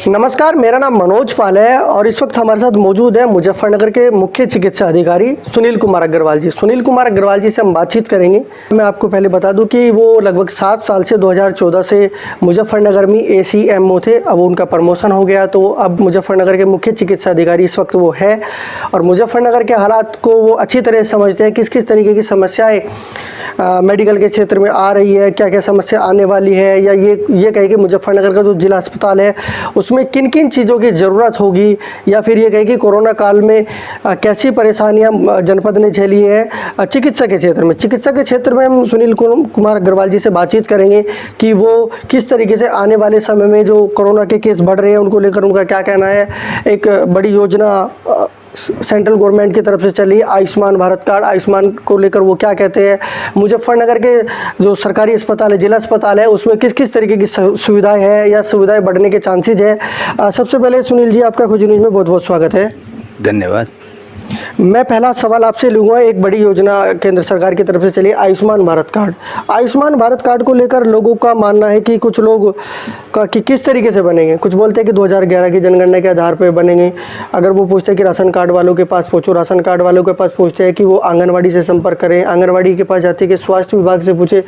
नमस्कार, मेरा नाम मनोज पाल है और इस वक्त हमारे साथ मौजूद है मुजफ्फरनगर के मुख्य चिकित्सा अधिकारी सुनील कुमार अग्रवाल जी। सुनील कुमार अग्रवाल जी से हम बातचीत करेंगे। मैं आपको पहले बता दूं कि वो लगभग 7 साल से 2014 से मुजफ्फरनगर में ACMO थे। अब उनका प्रमोशन हो गया तो अब मुजफ्फरनगर के मुख्य चिकित्सा अधिकारी इस वक्त वो है और मुजफ्फरनगर के हालात को वो अच्छी तरह समझते हैं, किस किस तरीके की समस्याएँ मेडिकल के क्षेत्र में आ रही है, क्या क्या समस्या आने वाली है, या ये कहे कि मुजफ्फरनगर का जो जिला अस्पताल है उसमें किन किन चीज़ों की ज़रूरत होगी, या फिर ये कहे कि कोरोना काल में कैसी परेशानियां जनपद ने झेली है चिकित्सा के क्षेत्र में। चिकित्सा के क्षेत्र में हम सुनील कुमार अग्रवाल जी से बातचीत करेंगे कि वो किस तरीके से आने वाले समय में जो कोरोना के केस बढ़ रहे हैं उनको लेकर उनका क्या कहना है। एक बड़ी योजना सेंट्रल गवर्नमेंट की तरफ से चली आयुष्मान भारत कार्ड, आयुष्मान को लेकर वो क्या कहते हैं। मुजफ्फरनगर के जो सरकारी अस्पताल है, जिला अस्पताल है, उसमें किस किस तरीके की सुविधाएं हैं या सुविधाएं बढ़ने के चांसेज है। सबसे पहले सुनील जी, आपका खुशी न्यूज़ में बहुत बहुत स्वागत है। धन्यवाद। मैं पहला सवाल आपसे लूँगा, एक बड़ी योजना केंद्र सरकार की तरफ से चली आयुष्मान भारत कार्ड। आयुष्मान भारत कार्ड को लेकर लोगों का मानना है कि कुछ लोग कि किस तरीके से बनेंगे। कुछ बोलते हैं कि 2011 की जनगणना के आधार पर बनेंगे। अगर वो पूछते हैं कि राशन कार्ड वालों के पास पहुँचो, राशन कार्ड वालों के पास पूछते हैं कि वो आंगनवाड़ी से संपर्क करें, आंगनवाड़ी के पास जाते हैं कि स्वास्थ्य विभाग से पूछे,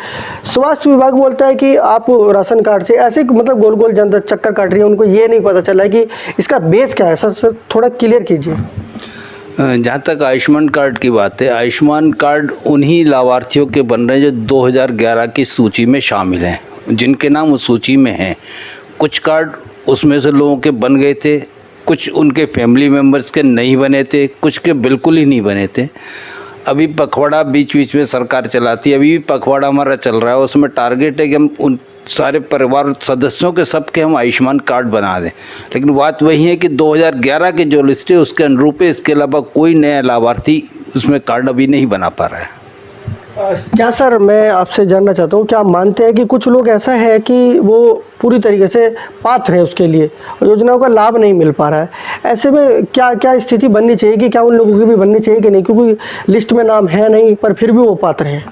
स्वास्थ्य विभाग बोलता है कि आप राशन कार्ड से। ऐसे मतलब गोल गोल जनता चक्कर काट रही है, उनको ये नहीं पता चला है कि इसका बेस क्या है। सर थोड़ा क्लियर कीजिए। जहाँ तक आयुष्मान कार्ड की बात है, आयुष्मान कार्ड उन्हीं लाभार्थियों के बन रहे हैं जो 2011 की सूची में शामिल हैं, जिनके नाम उस सूची में हैं। कुछ कार्ड उसमें से लोगों के बन गए थे, कुछ उनके फैमिली मेम्बर्स के नहीं बने थे, कुछ के बिल्कुल ही नहीं बने थे। अभी पखवाड़ा बीच बीच में सरकार चलाती है, अभी भी पखवाड़ा हमारा चल रहा है। उसमें टारगेट है कि हम उन सारे परिवार सदस्यों के सबके हम आयुष्मान कार्ड बना दें। लेकिन बात वही है कि 2011 के जो लिस्ट है उसके अनुरूप है, इसके अलावा कोई नया लाभार्थी उसमें कार्ड अभी नहीं बना पा रहा है। क्या सर, मैं आपसे जानना चाहता हूँ, क्या आप मानते हैं कि कुछ लोग ऐसा है कि वो पूरी तरीके से पात्र है उसके लिए, योजनाओं का लाभ नहीं मिल पा रहा है। ऐसे में क्या क्या स्थिति बननी चाहिए कि क्या उन लोगों की भी बननी चाहिए कि नहीं, क्योंकि लिस्ट में नाम है नहीं पर फिर भी वो पात्र हैं।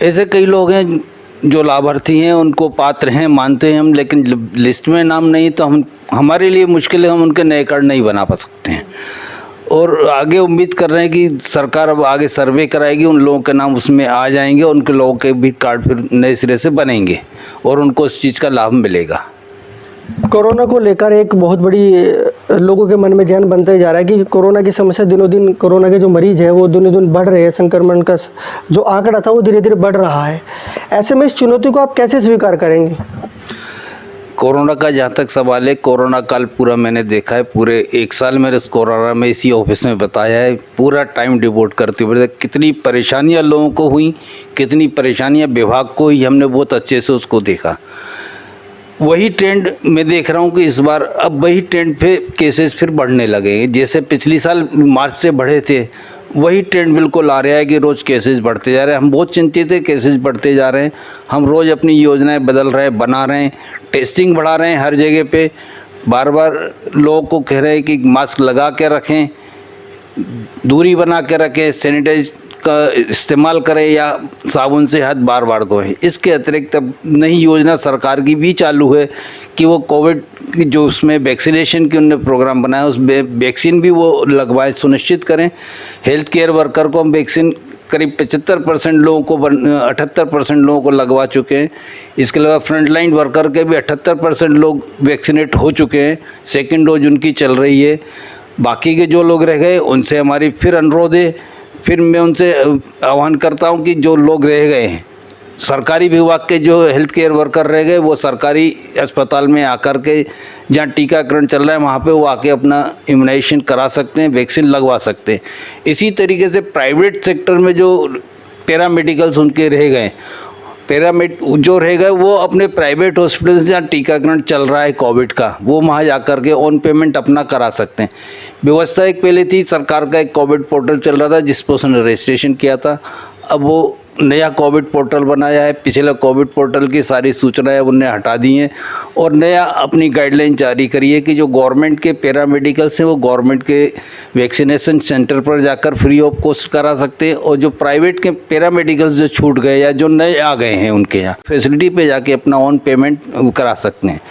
ऐसे कई लोग हैं जो लाभार्थी हैं, उनको पात्र हैं मानते हैं हम, लेकिन लिस्ट में नाम नहीं तो हमारे लिए मुश्किल है, हम उनके नए कार्ड नहीं बना पा सकते हैं। और आगे उम्मीद कर रहे हैं कि सरकार अब आगे सर्वे कराएगी, उन लोगों के नाम उसमें आ जाएंगे, उनके लोगों के भी कार्ड फिर नए सिरे से बनेंगे और उनको उस चीज़ का लाभ मिलेगा। कोरोना को लेकर एक बहुत बड़ी लोगों के मन में जहन बनता ही जा रहा है कि कोरोना की समस्या दिनों दिन, कोरोना के जो मरीज है वो दिनों दिन बढ़ रहे हैं, संक्रमण का जो आंकड़ा था वो धीरे धीरे बढ़ रहा है। ऐसे में इस चुनौती को आप कैसे स्वीकार करेंगे। कोरोना का जहाँ तक सवाल है, कोरोना काल पूरा मैंने देखा है, पूरे 1 साल मेरे इस कोरोना में इसी ऑफिस में बताया है, पूरा टाइम डिवोट करते हुए कितनी परेशानियाँ लोगों को हुई, कितनी परेशानियाँ विभाग को हुई, हमने बहुत अच्छे से उसको देखा। वही ट्रेंड मैं देख रहा हूँ कि इस बार अब वही ट्रेंड पे केसेस फिर बढ़ने लगे। जैसे पिछली साल मार्च से बढ़े थे, वही ट्रेंड बिल्कुल आ रहा है कि रोज़ केसेस बढ़ते जा रहे हैं। हम बहुत चिंतित है, केसेस बढ़ते जा रहे हैं। हम रोज़ अपनी योजनाएं बदल रहे हैं, बना रहे हैं, टेस्टिंग बढ़ा रहे हैं हर जगह पे। बार बार लोगों को कह रहे हैं कि मास्क लगा के रखें, दूरी बना के रखें, सैनिटाइज का इस्तेमाल करें या साबुन से हाथ बार बार धोएं। इसके अतिरिक्त अब नई योजना सरकार की भी चालू है कि वो कोविड की जो उसमें वैक्सीनेशन की उन्होंने प्रोग्राम बनाया, उस वैक्सीन भी वो लगवाएं, सुनिश्चित करें। हेल्थ केयर वर्कर को हम वैक्सीन करीब 75% लोगों को 78% लोगों को लगवा चुके हैं। इसके अलावा फ्रंटलाइन वर्कर के भी 78% लोग वैक्सीनेट हो चुके हैं, सेकेंड डोज उनकी चल रही है। बाकी के जो लोग रह गए उनसे हमारी फिर अनुरोध है, फिर मैं उनसे आह्वान करता हूं कि जो लोग रह गए हैं, सरकारी विभाग के जो हेल्थ केयर वर्कर रह गए, वो सरकारी अस्पताल में आकर के जहां टीकाकरण चल रहा है वहां पे वो आके अपना इम्यूनाइजेशन करा सकते हैं, वैक्सीन लगवा सकते हैं। इसी तरीके से प्राइवेट सेक्टर में जो पैरामेडिकल्स उनके रह गए, जो रह गए वो अपने प्राइवेट हॉस्पिटल से जहाँ टीकाकरण चल रहा है कोविड का, वो वहाँ जा कर के ऑन पेमेंट अपना करा सकते हैं। व्यवस्था एक पहले थी, सरकार का एक कोविड पोर्टल चल रहा था जिस पर उसने रजिस्ट्रेशन किया था। अब वो नया कोविड पोर्टल बनाया है, पिछले कोविड पोर्टल की सारी सूचनाएं उन्हें हटा दी हैं और नया अपनी गाइडलाइन जारी करी है कि जो गवर्नमेंट के पैरामेडिकल्स हैं वो गवर्नमेंट के वैक्सीनेशन सेंटर पर जाकर फ्री ऑफ कॉस्ट करा सकते हैं, और जो प्राइवेट के पैरामेडिकल्स जो छूट गए या जो नए आ गए हैं उनके यहाँ फैसिलिटी पे जाके अपना ऑन पेमेंट करा सकते हैं।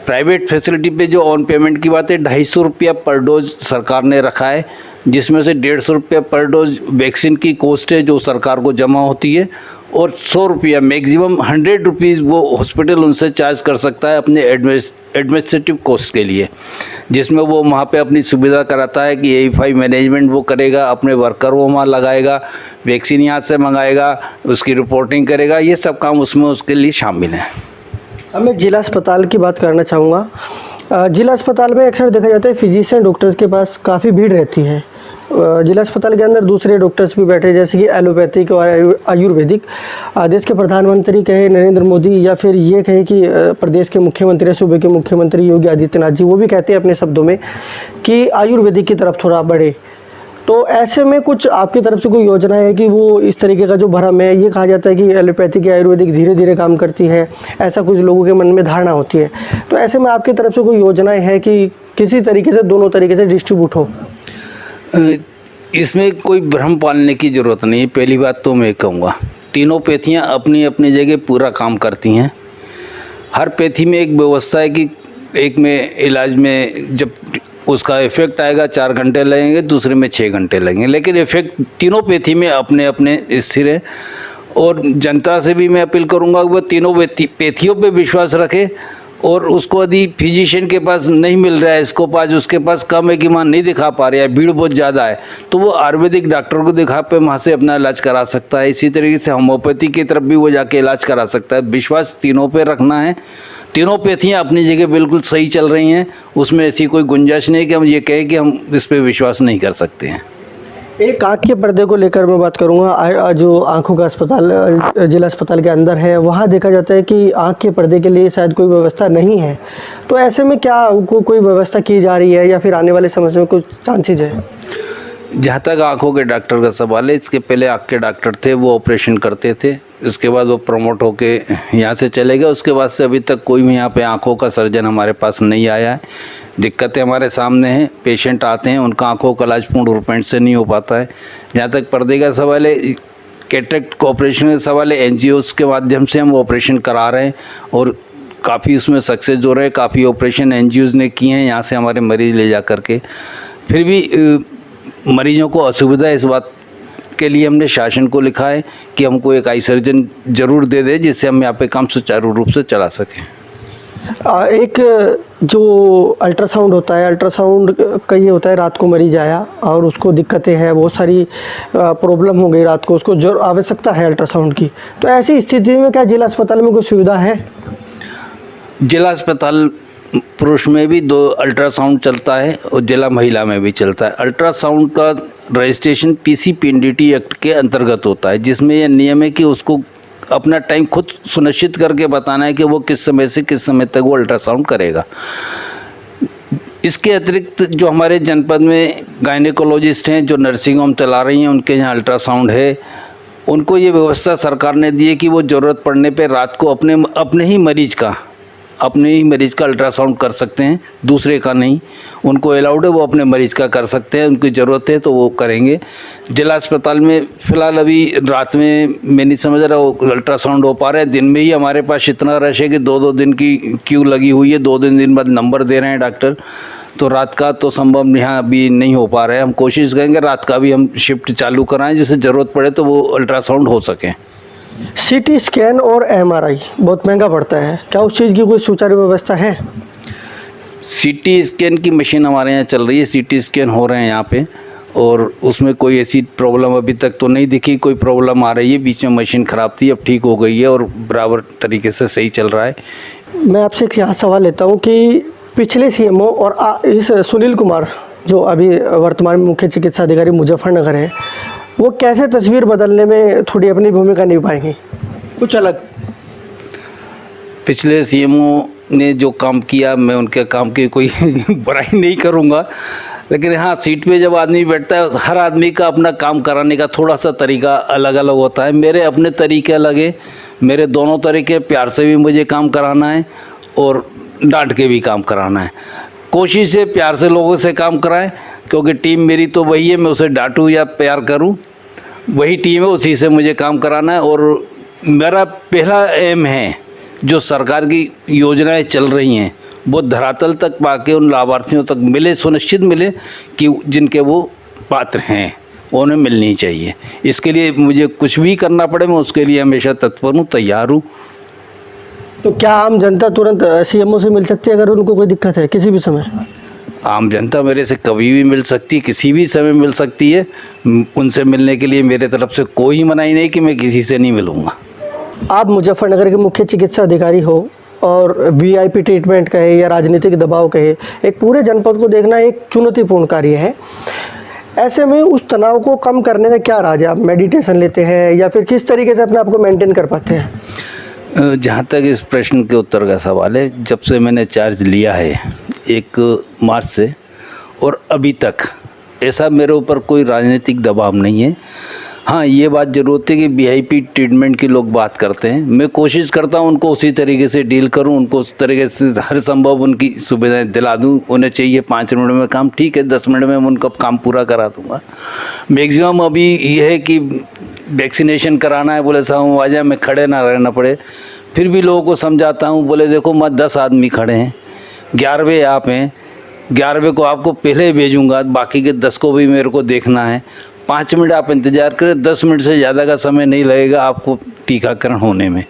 प्राइवेट फैसिलिटी पे जो ऑन पेमेंट की बात है, 250 रुपया पर डोज सरकार ने रखा है, जिसमें से 150 रुपया पर डोज वैक्सीन की कॉस्ट है जो सरकार को जमा होती है, और 100 रुपया मैक्सिमम 100 रुपीज़ वो हॉस्पिटल उनसे चार्ज कर सकता है अपने एडमिनिस्ट्रेटिव कॉस्ट के लिए, जिसमें वो वहाँ पे अपनी सुविधा कराता है कि A5 मैनेजमेंट वो करेगा, अपने वर्कर वो वहाँ लगाएगा, वैक्सीन यहाँ से मंगाएगा, उसकी रिपोर्टिंग करेगा, ये सब काम उसमें उसके लिए शामिल है। अब मैं जिला अस्पताल की बात करना चाहूँगा। जिला अस्पताल में अक्सर देखा जाता है फिजिशियन डॉक्टर्स के पास काफ़ी भीड़ रहती है। जिला अस्पताल के अंदर दूसरे डॉक्टर्स भी बैठे, जैसे कि एलोपैथिक और आयुर्वेदिक। देश के प्रधानमंत्री कहे नरेंद्र मोदी, या फिर ये कहे कि प्रदेश के मुख्यमंत्री, सूबे के मुख्यमंत्री योगी आदित्यनाथ जी, वो भी कहते हैं अपने शब्दों में कि आयुर्वेदिक की तरफ थोड़ा बढ़े। तो ऐसे में कुछ आपकी तरफ से कोई योजना है कि वो इस तरीके का जो भ्रम है, ये कहा जाता है कि एलोपैथिक या आयुर्वेदिक धीरे धीरे काम करती है, ऐसा कुछ लोगों के मन में धारणा होती है, तो ऐसे में आपकी तरफ से कोई योजनाएं है कि किसी तरीके से दोनों तरीके से डिस्ट्रीब्यूट हो? इसमें कोई भ्रम पालने की ज़रूरत नहीं है। पहली बात तो मैं कहूँगा, तीनों पैथियाँ अपनी अपनी जगह पूरा काम करती हैं। हर पैथी में एक व्यवस्था है कि एक में इलाज में जब उसका इफ़ेक्ट आएगा 4 घंटे लगेंगे, दूसरे में 6 घंटे लगेंगे, लेकिन इफ़ेक्ट तीनों पैथी में अपने अपने स्थिर है। और जनता से भी मैं अपील करूँगा कि वो तीनों पैथियों पे विश्वास रखे, और उसको यदि फिजिशियन के पास नहीं मिल रहा है, स्कोप आज उसके पास कम है कि वहाँ नहीं दिखा पा रहा है, भीड़ बहुत ज़्यादा है, तो वो आयुर्वेदिक डॉक्टर को दिखा पे वहाँ से अपना इलाज करा सकता है। इसी तरीके से होम्योपैथी की तरफ भी वो जाके इलाज करा सकता है। विश्वास तीनों पे रखना है। तीनों पैथियाँ अपनी जगह बिल्कुल सही चल रही हैं, उसमें ऐसी कोई गुंजाइश नहीं कि हम ये कहें कि हम इस पर विश्वास नहीं कर सकते हैं। एक आँख के पर्दे को लेकर मैं बात करूँगा। जो आँखों का अस्पताल जिला अस्पताल के अंदर है, वहाँ देखा जाता है कि आँख के पर्दे के लिए शायद कोई व्यवस्था नहीं है, तो ऐसे में क्या कोई व्यवस्था की जा रही है या फिर आने वाले समय में कुछ चांसेज है? जहाँ तक आँखों के डॉक्टर का सवाल है, इसके पहले आँख के डॉक्टर थे, वो ऑपरेशन करते थे, इसके बाद वो प्रमोट होके यहाँ से चले गए। उसके बाद से अभी तक कोई भी यहाँ पे आँखों का सर्जन हमारे पास नहीं आया है। दिक्कतें हमारे सामने हैं, पेशेंट आते हैं, उनका आँखों का इलाज पूर्ण रूप से नहीं हो पाता है। जहाँ तक पर्दे का सवाल है, कैटरेक्ट का ऑपरेशन का सवाल है, NGOs के माध्यम से हम ऑपरेशन करा रहे हैं और काफ़ी उसमें सक्सेस हो रहे हैं। काफ़ी ऑपरेशन NGOs ने किए हैं यहाँ से हमारे मरीज़ ले जा कर के। फिर भी मरीजों को असुविधा, इस बात के लिए हमने शासन को लिखा है कि हमको एक आई सर्जन ज़रूर दे दे, जिससे हम यहाँ पे काम सुचारू रूप से चला सकें। एक जो अल्ट्रासाउंड होता है, अल्ट्रासाउंड का ये होता है, रात को मरीज आया और उसको दिक्कतें हैं, बहुत सारी प्रॉब्लम हो गई रात को, उसको जो आवश्यकता है अल्ट्रासाउंड की, तो ऐसी स्थिति में क्या जिला अस्पताल में कोई सुविधा है? जिला अस्पताल पुरुष में भी 2 अल्ट्रासाउंड चलता है और जिला महिला में भी चलता है। अल्ट्रासाउंड का रजिस्ट्रेशन PCPNDT एक्ट के अंतर्गत होता है, जिसमें यह नियम है कि उसको अपना टाइम खुद सुनिश्चित करके बताना है कि वो किस समय से किस समय तक वो अल्ट्रासाउंड करेगा। इसके अतिरिक्त जो हमारे जनपद में गायनेकोलॉजिस्ट हैं, जो नर्सिंग होम चला रही हैं, उनके यहाँ अल्ट्रासाउंड है। उनको ये व्यवस्था सरकार ने दी है कि वो ज़रूरत पड़ने पे रात को अपने ही मरीज़ का अल्ट्रासाउंड कर सकते हैं, दूसरे का नहीं। उनको अलाउड है, वो अपने मरीज़ का कर सकते हैं, उनकी ज़रूरत है तो वो करेंगे। जिला अस्पताल में फ़िलहाल अभी रात में मैं नहीं समझ रहा वो अल्ट्रासाउंड हो पा रहा है। दिन में ही हमारे पास इतना रश है कि 2-2 दिन की क्यू लगी हुई है, 2 दिन बाद नंबर दे रहे हैं डॉक्टर, तो रात का तो संभव यहाँ अभी नहीं हो पा रहा है। हम कोशिश करेंगे रात का भी हम शिफ्ट चालू कराएँ, जिससे ज़रूरत पड़े तो वो अल्ट्रासाउंड हो सकें। CT स्कैन और MRI बहुत महंगा पड़ता है, क्या उस चीज़ की कोई सुचारू व्यवस्था है? CT स्कैन की मशीन हमारे यहाँ चल रही है, CT स्कैन हो रहे हैं यहाँ पे, और उसमें कोई ऐसी प्रॉब्लम अभी तक तो नहीं दिखी। कोई प्रॉब्लम आ रही है, बीच में मशीन ख़राब थी, अब ठीक हो गई है और बराबर तरीके से सही चल रहा है। मैं आपसे एक यहाँ सवाल लेता हूँ कि पिछले CMO और इस सुनील कुमार जो अभी वर्तमान में मुख्य चिकित्सा अधिकारी मुजफ्फरनगर है, वो कैसे तस्वीर बदलने में थोड़ी अपनी भूमिका निभाएंगे कुछ अलग? पिछले CMO ने जो काम किया, मैं उनके काम की कोई बुराई नहीं करूँगा, लेकिन हाँ, सीट पे जब आदमी बैठता है, हर आदमी का अपना काम कराने का थोड़ा सा तरीका अलग अलग होता है। मेरे अपने तरीके अलग है, मेरे दोनों तरीके, प्यार से भी मुझे काम कराना है और डांट के भी काम कराना है। कोशिश है प्यार से लोगों से काम कराएं, क्योंकि टीम मेरी तो वही है, मैं उसे डांटूँ या प्यार करूँ, वही टीम है, उसी से मुझे काम कराना है। और मेरा पहला एम है, जो सरकार की योजनाएं चल रही हैं वो धरातल तक पाके उन लाभार्थियों तक मिले, सुनिश्चित मिले कि जिनके वो पात्र हैं उन्हें मिलनी चाहिए। इसके लिए मुझे कुछ भी करना पड़े, मैं उसके लिए हमेशा तत्पर हूँ, तैयार हूँ। तो क्या आम जनता तुरंत सीएमओ से मिल सकती है अगर उनको कोई दिक्कत है किसी भी समय? आम जनता मेरे से कभी भी मिल सकती है, किसी भी समय मिल सकती है। उनसे मिलने के लिए मेरे तरफ से कोई मनाही नहीं कि मैं किसी से नहीं मिलूँगा। आप मुजफ्फरनगर के मुख्य चिकित्सा अधिकारी हो और वीआईपी ट्रीटमेंट कहे या राजनीतिक दबाव कहे, एक पूरे जनपद को देखना एक चुनौतीपूर्ण कार्य है। ऐसे में उस तनाव को कम करने का क्या राज है? आप मेडिटेशन लेते हैं या फिर किस तरीके से अपने आप को मेंटेन कर पाते हैं? जहाँ तक इस प्रश्न के उत्तर का सवाल है, जब से मैंने चार्ज लिया है 1 मार्च से और अभी तक ऐसा मेरे ऊपर कोई राजनीतिक दबाव नहीं है। हाँ, ये बात ज़रूरत है कि वीआईपी ट्रीटमेंट की लोग बात करते हैं, मैं कोशिश करता हूँ उनको उसी तरीके से डील करूँ, उनको उस तरीके से हर संभव उनकी सुविधाएं दिला दूँ। उन्हें चाहिए 5 मिनट में काम, ठीक है 10 मिनट में मैं उनका काम पूरा करा दूँगा। मैक्सिमम अभी ये है कि वैक्सीनेशन कराना है, बोले साहब आ जाए, मैं खड़े ना रहना पड़े। फिर भी लोगों को समझाता हूँ, बोले देखो मत 10 आदमी खड़े हैं, 11वें आप हैं, 11वें को आपको पहले ही भेजूँगा, बाकी के 10 को भी मेरे को देखना है। 5 मिनट आप इंतज़ार करें, 10 मिनट से ज़्यादा का समय नहीं लगेगा आपको टीकाकरण होने में।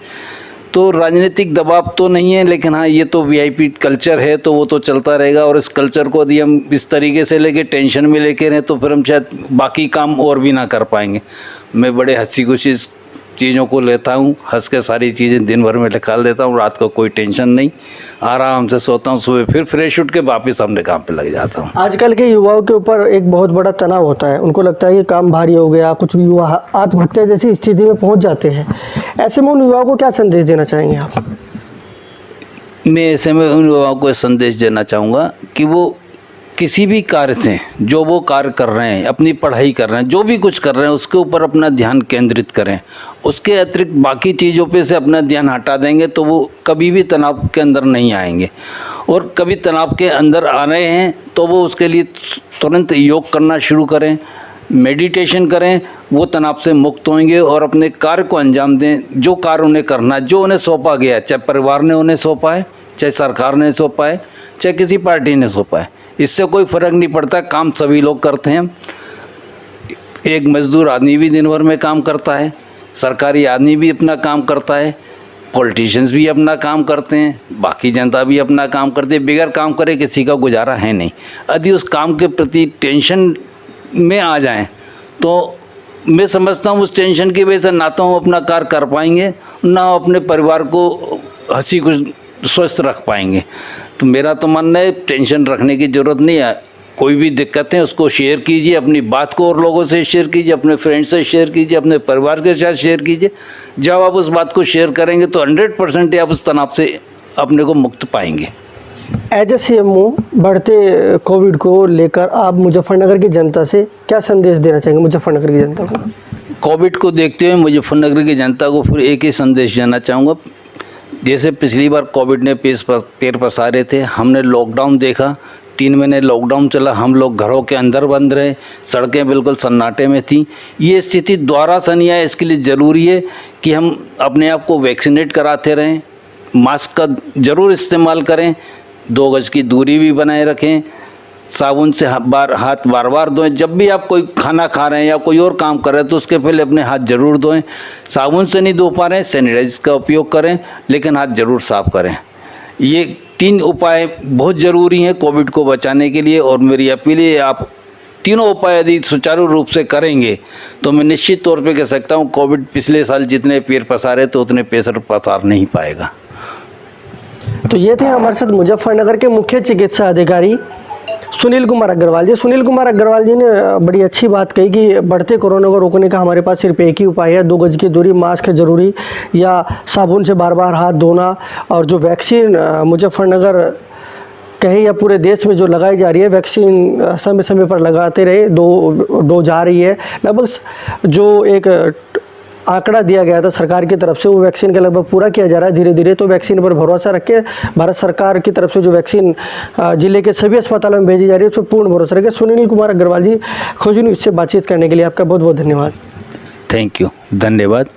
तो राजनीतिक दबाव तो नहीं है, लेकिन हाँ ये तो वीआईपी कल्चर है तो वो तो चलता रहेगा। और इस कल्चर को यदि हम इस तरीके से लेके टेंशन में लेके रहें तो फिर हम शायद बाकी काम और भी ना कर पाएंगे। मैं बड़े हंसी खुशी चीज़ों को लेता हूँ, हंस के सारी चीज़ें दिन भर में निकाल देता हूँ। रात को कोई टेंशन नहीं, आराम से सोता हूँ, सुबह फिर फ्रेश उठ के वापस अपने काम पे लग जाता हूँ। आजकल के युवाओं के ऊपर एक बहुत बड़ा तनाव होता है, उनको लगता है कि काम भारी हो गया, कुछ युवा आत्महत्या जैसी स्थिति में पहुंच जाते हैं। ऐसे में उन युवाओं को क्या संदेश देना चाहेंगे आप? मैं ऐसे में उन युवाओं को संदेश देना चाहूँगा कि वो किसी भी कार्य से, जो वो कार्य कर रहे हैं, अपनी पढ़ाई कर रहे हैं, जो भी कुछ कर रहे हैं, उसके ऊपर अपना ध्यान केंद्रित करें। उसके अतिरिक्त बाकी चीज़ों पे से अपना ध्यान हटा देंगे तो वो कभी भी तनाव के अंदर नहीं आएंगे। और कभी तनाव के अंदर आ रहे हैं तो वो उसके लिए तुरंत योग करना शुरू करें, मेडिटेशन करें, वो तनाव से मुक्त होंगे और अपने कार्य को अंजाम दें। जो कार्य उन्हें करना, जो उन्हें सौंपा गया है, चाहे परिवार ने उन्हें सौंपा है, चाहे सरकार ने सौंपा है, चाहे किसी पार्टी ने सौंपा है, इससे कोई फ़र्क नहीं पड़ता। काम सभी लोग करते हैं। एक मज़दूर आदमी भी दिन भर में काम करता है, सरकारी आदमी भी अपना काम करता है, पॉलिटिशियंस भी अपना काम करते हैं, बाकी जनता भी अपना काम करती है। बगैर काम करे किसी का गुजारा है नहीं। यदि उस काम के प्रति टेंशन में आ जाएं तो मैं समझता हूँ उस टेंशन की वजह से ना तो हम अपना कार्य कर पाएंगे, ना अपने परिवार को हंसी खुश स्वस्थ रख पाएंगे। तो मेरा तो मानना है टेंशन रखने की ज़रूरत नहीं है। कोई भी दिक्कत है उसको शेयर कीजिए, अपनी बात को और लोगों से शेयर कीजिए, अपने फ्रेंड्स से शेयर कीजिए, अपने परिवार के साथ शेयर कीजिए। जब आप उस बात को शेयर करेंगे तो 100% आप उस तनाव से अपने को मुक्त पाएंगे। एज ए सीएमओ बढ़ते कोविड को लेकर आप मुजफ्फरनगर की जनता से क्या संदेश देना चाहेंगे? मुजफ्फरनगर की जनता को कोविड को देखते हुए मुजफ्फरनगर की जनता को फिर एक ही संदेश देना चाहूँगा। जैसे पिछली बार कोविड ने पैर पसारे थे, हमने लॉकडाउन देखा, 3 महीने लॉकडाउन चला, हम लोग घरों के अंदर बंद रहे, सड़कें बिल्कुल सन्नाटे में थीं। ये स्थिति दोबारा से नहीं आए, इसके लिए ज़रूरी है कि हम अपने आप को वैक्सीनेट कराते रहें, मास्क का ज़रूर इस्तेमाल करें, 2 गज की दूरी भी बनाए रखें, साबुन से हाथ बार बार धोएं। जब भी आप कोई खाना खा रहे हैं या कोई और काम कर रहे हैं तो उसके पहले अपने हाथ ज़रूर धोएं। साबुन से नहीं धो पा रहे हैं, सैनिटाइजर का उपयोग करें, लेकिन हाथ ज़रूर साफ़ करें। ये 3 उपाय बहुत ज़रूरी हैं कोविड को बचाने के लिए। और मेरी अपील है, आप तीनों उपाय यदि सुचारू रूप से करेंगे तो मैं निश्चित तौर पे कह सकता हूँ कोविड पिछले साल जितने पैर पसारे तो उतने पैर पसार नहीं पाएगा। तो ये थे हमारे साथ मुजफ्फरनगर के मुख्य चिकित्सा अधिकारी सुनील कुमार अग्रवाल जी। सुनील कुमार अग्रवाल जी ने बड़ी अच्छी बात कही कि बढ़ते कोरोना को रोकने का हमारे पास सिर्फ एक ही उपाय है, 2 गज की दूरी, मास्क है ज़रूरी, या साबुन से बार बार हाथ धोना। और जो वैक्सीन मुजफ्फरनगर कहीं या पूरे देश में जो लगाई जा रही है, वैक्सीन समय समय पर लगाते रहे, 2 डोज आ रही है। लगभग जो एक आंकड़ा दिया गया था सरकार की तरफ से वो वैक्सीन का लगभग पूरा किया जा रहा है धीरे धीरे। तो वैक्सीन पर भरोसा रख के भारत सरकार की तरफ से जो वैक्सीन जिले के सभी अस्पतालों में भेजी जा रही है उस पर पूर्ण भरोसा रखें। सुनील कुमार अग्रवाल जी, खोजी न्यूज़ से बातचीत करने के लिए आपका बहुत बहुत धन्यवाद। थैंक यू, धन्यवाद।